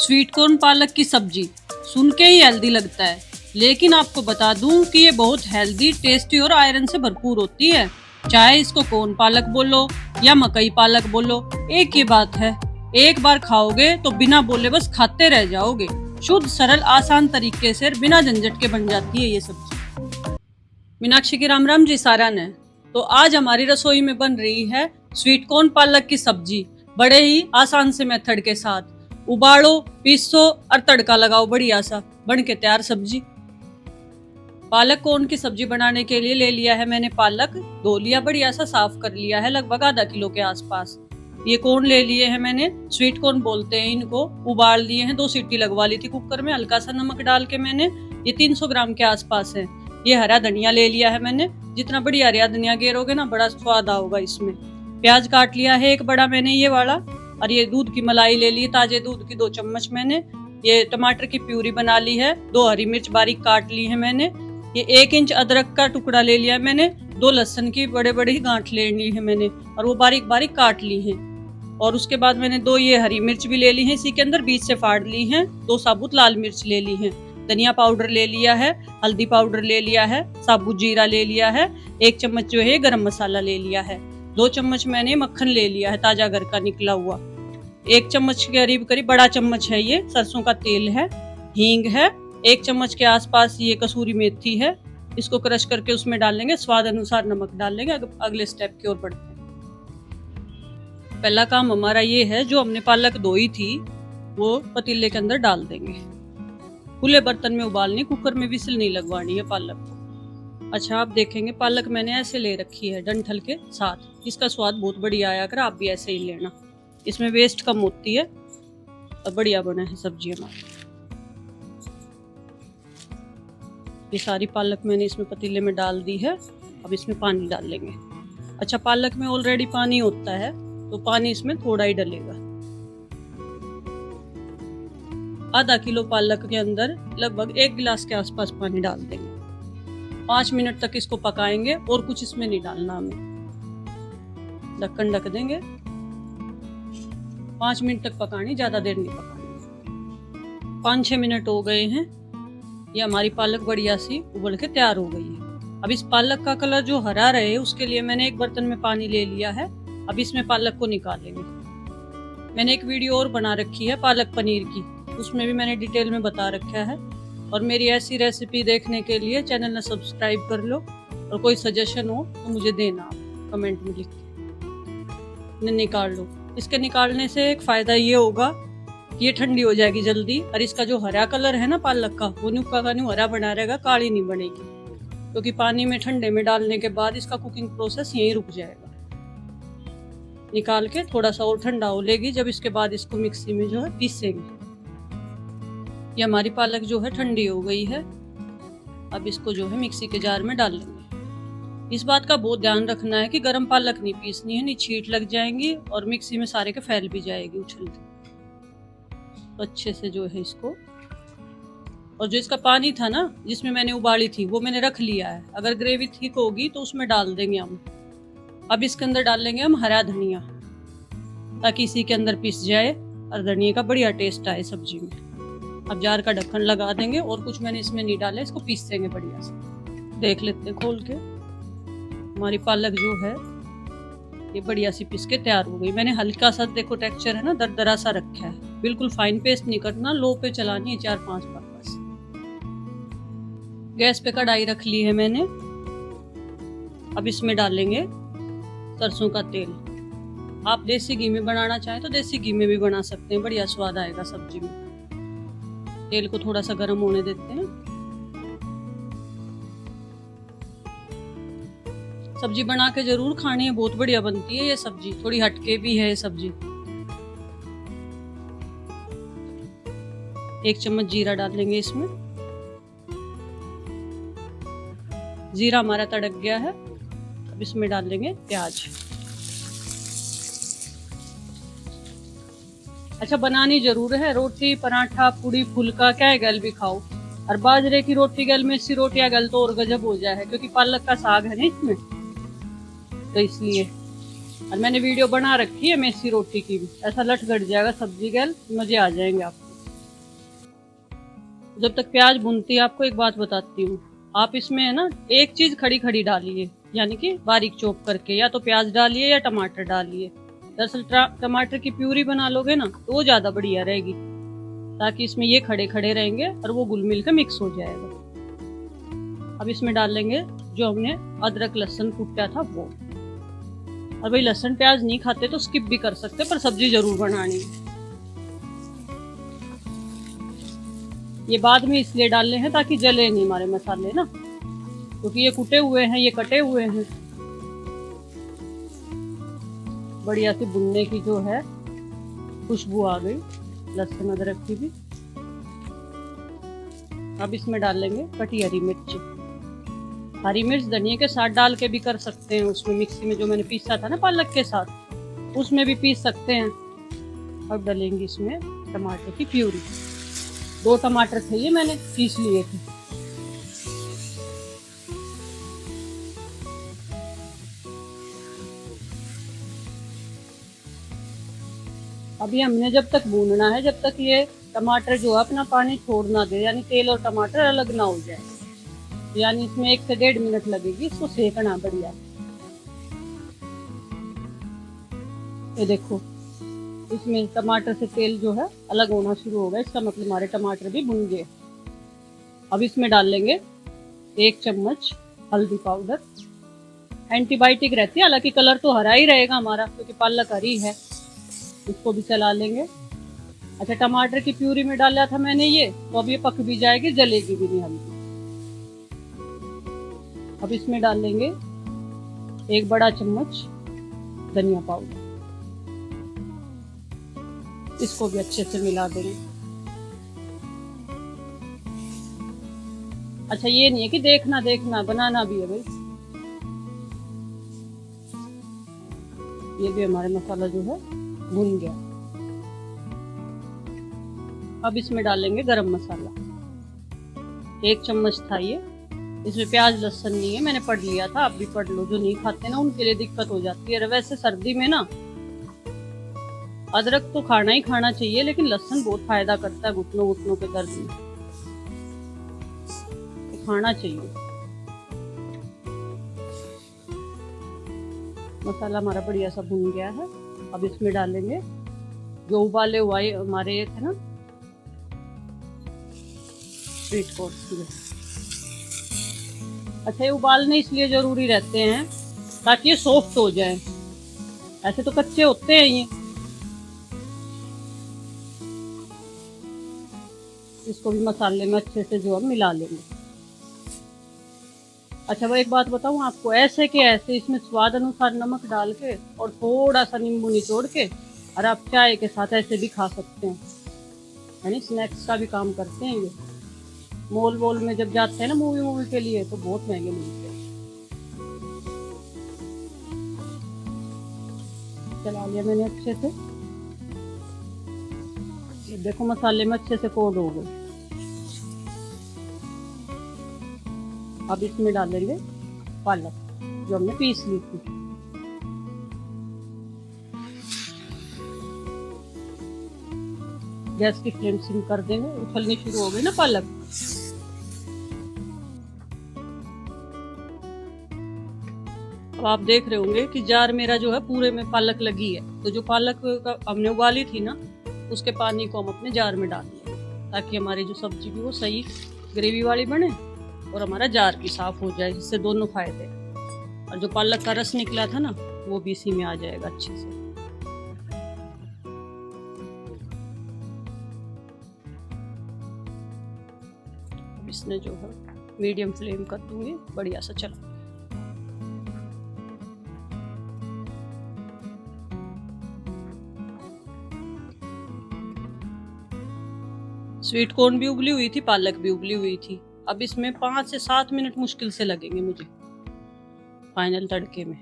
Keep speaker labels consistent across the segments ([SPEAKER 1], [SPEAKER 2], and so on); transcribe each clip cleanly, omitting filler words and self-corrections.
[SPEAKER 1] Sweet corn पालक की सब्जी सुन के ही हेल्दी लगता है, लेकिन आपको बता दूं कि ये बहुत हेल्दी, टेस्टी और आयरन से भरपूर होती है। चाहे इसको कॉर्न पालक बोलो या मकई पालक बोलो, एक ही बात है। एक बार खाओगे तो बिना बोले बस खाते रह जाओगे। शुद्ध, सरल, आसान तरीके से बिना झंझट के बन जाती है ये सब्जी। मीनाक्षी की राम राम जी सारा ने। तो आज हमारी रसोई में बन रही है स्वीट कॉर्न पालक की सब्जी, बड़े ही आसान से मेथड के साथ। उबालो, पीसो और तड़का लगाओ, बढ़िया सा बन के तैयार सब्जी। पालक कॉर्न की सब्जी बनाने के लिए ले लिया है मैंने पालक, धो लिया, बढ़िया सा साफ कर लिया है, लगभग आधा किलो के आसपास। ये कॉर्न ले लिए हैं मैंने, स्वीट कॉर्न बोलते हैं इनको। उबाल लिए हैं, 2 सीटी लगवा ली थी कुकर में, हल्का सा नमक डाल के मैंने। ये 300 ग्राम के आसपास है। ये हरा धनिया ले लिया है मैंने, जितना बड़ी हरा धनिया गेरोगे ना बड़ा स्वाद आओगा इसमें। प्याज काट लिया है एक बड़ा मैंने ये वाला, और ये दूध की मलाई ले ली, ताजे दूध की 2 चम्मच मैंने। ये टमाटर की प्यूरी बना ली है, 2 हरी मिर्च बारीक काट ली है मैंने। ये 1 इंच अदरक का टुकड़ा ले लिया है मैंने, 2 लहसुन की बड़े बड़े गांठ ले ली है मैंने, और वो बारीक बारीक काट ली है। और उसके बाद मैंने 2 ये हरी मिर्च भी ले ली है, इसी के अंदर बीच से फाड़ ली है। 2 साबुत लाल मिर्च ले ली है। धनिया पाउडर ले लिया है, हल्दी पाउडर ले लिया है, साबुत जीरा ले लिया है, 1 चम्मच जो है गरम मसाला ले लिया है, 2 चम्मच मैंने मक्खन ले लिया है ताजा घर का निकला हुआ, 1 चम्मच के करीब बड़ा चम्मच है ये सरसों का तेल है, हींग है, 1 चम्मच के आसपास ये कसूरी मेथी है। इसको क्रश करके उसमें डाल लेंगे, स्वाद अनुसार नमक डाल लेंगे। अगले स्टेप की ओर बढ़ते हैं। पहला काम हमारा ये है, जो हमने पालक धोई थी वो पतीले के अंदर डाल देंगे। खुले बर्तन में उबालनी, कुकर में विसिल नहीं लगवानी है पालक को। अच्छा, आप देखेंगे पालक मैंने ऐसे ले रखी है डंठल के साथ, इसका स्वाद बहुत बढ़िया आया कर, आप भी ऐसे ही लेना। इसमें वेस्ट कम होती है और बढ़िया बना है सब्जी हमारी। ये सारी पालक मैंने इसमें पतीले में डाल दी है। अब इसमें पानी डाल लेंगे। अच्छा, पालक में ऑलरेडी पानी होता है तो पानी इसमें थोड़ा ही डलेगा। आधा किलो पालक के अंदर लगभग 1 गिलास के आसपास पानी डाल देंगे। 5 मिनट तक इसको पकाएंगे और कुछ इसमें नहीं डालना हमें। ढक्कन ढक देंगे, 5 मिनट तक पकानी, ज्यादा देर नहीं पकानी। 5-6 मिनट हो गए हैं, ये हमारी पालक बढ़िया सी उबल के तैयार हो गई है। अब इस पालक का कलर जो हरा रहे उसके लिए मैंने एक बर्तन में पानी ले लिया है। अब इसमें पालक को निकालेंगे। मैंने एक वीडियो और बना रखी है पालक पनीर की, उसमें भी मैंने डिटेल में बता रखा है। और मेरी ऐसी रेसिपी देखने के लिए चैनल ने सब्सक्राइब कर लो, और कोई सजेशन हो तो मुझे देना आप कमेंट में लिख के। निकाल लो। इसके निकालने से एक फायदा ये होगा कि ये ठंडी हो जाएगी जल्दी, और इसका जो हरा कलर है ना पालक का, वो नुक्का का हरा बना रहेगा, काली नहीं बनेगी, क्योंकि पानी में ठंडे में डालने के बाद इसका कुकिंग प्रोसेस यहीं रुक जाएगा। निकाल के थोड़ा सा और ठंडा हो लेगी, जब इसके बाद इसको मिक्सी में जो है पीसेंगे। ये हमारी पालक जो है ठंडी हो गई है। अब इसको जो है मिक्सी के जार में डाल लेंगे। इस बात का बहुत ध्यान रखना है कि गर्म पालक नहीं पीसनी है, नहीं छींट लग जाएंगी और मिक्सी में सारे के फैल भी जाएगी उछल के। तो अच्छे से जो है इसको, और जो इसका पानी था ना जिसमें मैंने उबाली थी वो मैंने रख लिया है। अगर ग्रेवी ठीक होगी तो उसमें डाल देंगे हम। अब इसके अंदर डाल लेंगे हम हरा धनिया, ताकि इसी के अंदर पिस जाए और धनिया का बढ़िया टेस्ट आए सब्जी में। अब जार का ढक्कन लगा देंगे, और कुछ मैंने इसमें नहीं डाला, इसको पीस देंगे बढ़िया से। देख लेते हैं खोल के, हमारी पालक जो है ये बढ़िया सी पीस के तैयार हो गई। मैंने हल्का सा, देखो टेक्सचर है ना, दरदरा सा रखा है, बिल्कुल फाइन पेस्ट नहीं करना, लो पे चलानी है 4-5 बार बस। गैस पे कढ़ाई रख ली है मैंने। अब इसमें डालेंगे सरसों का तेल। आप देसी घी में बनाना चाहें तो देसी घी में भी बना सकते हैं, बढ़िया स्वाद आएगा सब्जी में। तेल को थोड़ा सा गर्म होने देते हैं। सब्जी बना के जरूर खानी है, बहुत बढ़िया बनती है ये सब्जी, थोड़ी हटके भी है ये सब्जी। 1 चम्मच जीरा डाल लेंगे इसमें। जीरा हमारा तड़क गया है। अब इसमें डाल लेंगे प्याज। अच्छा, बनानी जरूर है, रोटी, पराठा, पूड़ी, फुल्का, क्या है गल भी खाओ। और बाजरे की रोटी गल में सी रोटियां गल तो और गजब हो जाए, क्योंकि पालक का साग है ना इसमें, तो इसलिए। और मैंने वीडियो बना रखी है मेसी रोटी की भी, ऐसा लट गट जाएगा सब्जी गल, मजे आ जाएंगे आपको। जब तक प्याज भूनती है आपको एक बात बताती हूँ, आप इसमें है ना एक चीज खड़ी खड़ी डालिए, यानी कि बारीक चॉप करके, या तो प्याज डालिए या टमाटर डालिए। दरअसल टमाटर की प्यूरी बना लोगे ना तो वो ज्यादा बढ़िया रहेगी, ताकि इसमें ये खड़े खड़े रहेंगे और वो घुल मिल के मिक्स हो जाएगा। अब इसमें डाल लेंगे जो हमने अदरक लहसुन कूटा था वो। और भाई लहसुन प्याज नहीं खाते तो स्किप भी कर सकते, पर सब्जी जरूर बनानी है। ये बाद में इसलिए डालने हैं ताकि जले नहीं हमारे मसाले ना, क्योंकि ये कुटे हुए हैं, ये कटे हुए हैं। बढ़िया से भुनने की जो है खुशबू आ गई लहसुन अदरक की भी। अब इसमें डाल लेंगे कटी हरी मिर्च। हरी मिर्च धनिया के साथ डाल के भी कर सकते हैं, उसमें मिक्सी में जो मैंने पीसा था ना पालक के साथ, उसमें भी पीस सकते हैं। अब डालेंगे इसमें टमाटर की प्यूरी। 2 टमाटर थे ये मैंने पीस लिए थे। अभी हमने जब तक भूनना है जब तक ये टमाटर जो है अपना पानी छोड़ ना दे, यानी तेल और टमाटर अलग ना हो जाए, यानी इसमें 1 से 1.5 मिनट लगेगी इसको सेकना बढ़िया। ये देखो इसमें टमाटर से तेल जो है अलग होना शुरू होगा, इसका मतलब हमारे टमाटर भी भुन गए। अब इसमें डाल लेंगे 1 चम्मच हल्दी पाउडर। एंटीबायोटिक रहती है, हालांकि कलर तो हरा ही रहेगा हमारा क्योंकि पालक हरी है। इसको भी चला लेंगे। अच्छा, टमाटर की प्यूरी में डाला था मैंने ये, तो अब ये पक भी जाएगी, जलेगी भी नहीं हल्दी। अब इसमें डाल लेंगे 1 बड़ा चम्मच धनिया पाउडर। इसको भी अच्छे से मिला देंगे। अच्छा, ये नहीं है कि देखना देखना, बनाना भी है भाई। ये भी हमारा मसाला जो है भुन गया। अब इसमें डालेंगे गरम मसाला। 1 चम्मच था ये। इसमें प्याज लहसुन नहीं है, मैंने पढ़ लिया था, आप भी पढ़ लो। जो नहीं खाते ना उनके लिए दिक्कत हो जाती है। वैसे सर्दी में ना अदरक तो खाना ही खाना चाहिए, लेकिन लहसुन बहुत फायदा करता है घुटनों घुटनों के दर्द में, तो खाना चाहिए। मसाला हमारा बढ़िया सा भुन गया है। अब इसमें डालेंगे जो उबाले हुए हमारे ये थे ना स्वीट कॉर्न। अच्छा, ये उबालने इसलिए जरूरी रहते हैं ताकि ये सॉफ्ट हो जाए, ऐसे तो कच्चे होते हैं ये। इसको भी मसाले में अच्छे से जो हम मिला लेंगे। अच्छा, वो एक बात बताऊं आपको, ऐसे के ऐसे इसमें स्वाद अनुसार नमक डाल के और थोड़ा सा नींबू निचोड़ के, और आप चाय के साथ ऐसे भी खा सकते हैं, यानी स्नैक्स का भी काम करते हैं ये। मॉल वॉल में जब जाते हैं ना मूवी के लिए तो बहुत महंगे मिलते हैं। चला लिया मैंने अच्छे से। ये देखो मसाले में अच्छे से कोट हो गए। अब इसमें डालेंगे पालक जो हमने पीस ली थी। गैस की फ्लेम सिम कर देंगे। उछलनी शुरू हो गई ना पालक। अब आप देख रहे होंगे कि जार मेरा जो है पूरे में पालक लगी है। तो जो पालक हमने उबाली थी ना, उसके पानी को हम अपने जार में डाल देंगे, ताकि हमारी जो सब्जी भी वो सही ग्रेवी वाली बने और हमारा जार भी साफ हो जाए। इससे दोनों फायदे। और जो पालक का रस निकला था ना वो भी इसी में आ जाएगा अच्छे से। अब इसने जो है मीडियम फ्लेम कर दूंगी, बढ़िया सा चला। स्वीट कॉर्न भी उबली हुई थी, पालक भी उबली हुई थी। अब इसमें 5 से 7 मिनट मुश्किल से लगेंगे मुझे फाइनल तड़के में।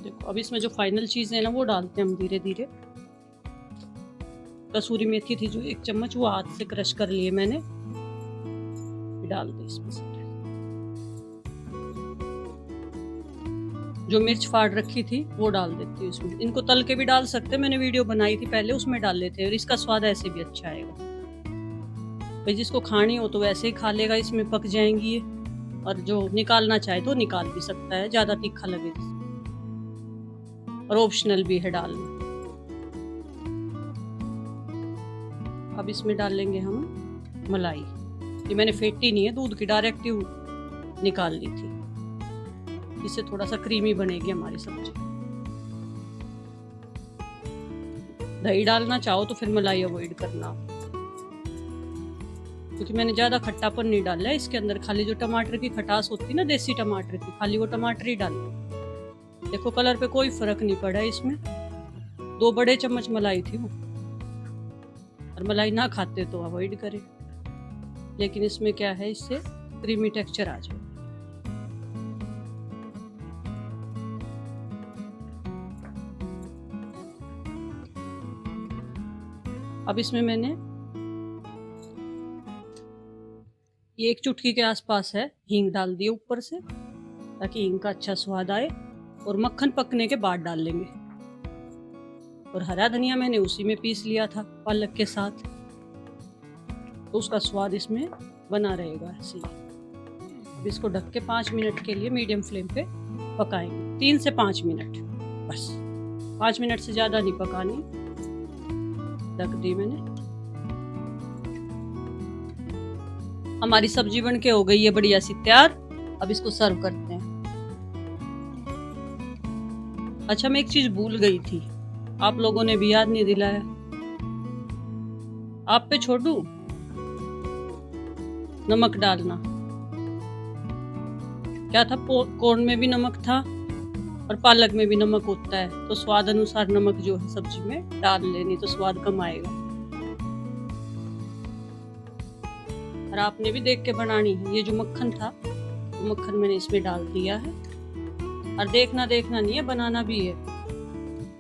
[SPEAKER 1] देखो, अब इसमें जो फाइनल चीजें है ना वो डालते हैं हम धीरे धीरे। कसूरी मेथी थी जो 1 चम्मच, वो हाथ से क्रश कर लिए मैंने, डाल दी इसमें से। जो मिर्च फाड़ रखी थी वो डाल देती हूँ इसमें। इनको तल के भी डाल सकते, मैंने वीडियो बनाई थी पहले, उसमें डाल लेते, और इसका स्वाद ऐसे भी अच्छा आएगा। भाई जिसको खानी हो तो वैसे ही खा लेगा, इसमें पक जाएंगी ये, और जो निकालना चाहे तो निकाल भी सकता है, ज्यादा तीखा लगे और ऑप्शनल भी है डालना। अब इसमें डाल लेंगे हम मलाई। ये मैंने फेंटी नहीं है, दूध की डायरेक्ट ही निकाल ली थी, इससे थोड़ा सा क्रीमी बनेगी हमारी सब्जी। दही डालना चाहो तो फिर मलाई अवॉइड करना, क्योंकि मैंने ज्यादा खट्टापन नहीं डाला है इसके अंदर, खाली जो टमाटर की खटास होती है ना देसी टमाटर की, खाली वो टमाटर ही डालना। देखो कलर पे कोई फर्क नहीं पड़ा है इसमें, 2 बड़े चम्मच मलाई थी वो, और मलाई ना खाते तो अवॉइड करें, लेकिन इसमें क्या है, इससे क्रीमी टेक्सचर आ जाए। अब इसमें मैंने ये 1 चुटकी के आसपास है हींग डाल दिए ऊपर से, ताकि हींग का अच्छा स्वाद आए, और मक्खन पकने के बाद डाल लेंगे। और हरा धनिया मैंने उसी में पीस लिया था पालक के साथ, तो उसका स्वाद इसमें बना रहेगा ऐसे ही। अब इसको ढक के 5 मिनट के लिए मीडियम फ्लेम पे पकाएंगे, 3 से 5 मिनट बस, 5 मिनट से ज्यादा नहीं पकानी। ढक दी मैंने। हमारी सब्जी बन के हो गई है बढ़िया सी तैयार। अब इसको सर्व करते हैं। अच्छा मैं एक चीज भूल गई थी, आप लोगों ने भी याद नहीं दिलाया, आप पे छोड़ दूं, नमक डालना। क्या था, कॉर्न में भी नमक था और पालक में भी नमक होता है, तो स्वाद अनुसार नमक जो है सब्जी में डाल लेनी, तो स्वाद कम आएगा। और आपने भी देख के बनानी है। ये जो मक्खन था वो मक्खन मैंने इसमें डाल दिया है, और देखना नहीं है, बनाना भी है।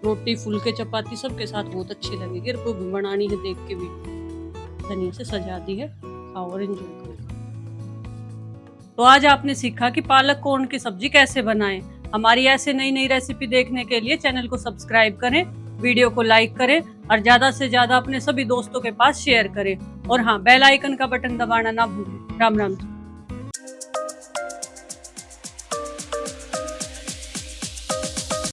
[SPEAKER 1] रोटी फुलके चपाती सबके साथ बहुत अच्छी लगेगी, और वो भी बनानी है देख के भी। धनिया से सजा दी है, खाओ और एंजॉय करो। तो आज आपने सीखा कि पालक कॉर्न की सब्जी कैसे बनाएं। हमारी ऐसे नई नई रेसिपी देखने के लिए चैनल को सब्सक्राइब करें, वीडियो को लाइक करें, और ज्यादा से ज्यादा अपने सभी दोस्तों के पास शेयर करें। और हाँ, बेल आइकन का बटन दबाना ना भूलें। राम राम।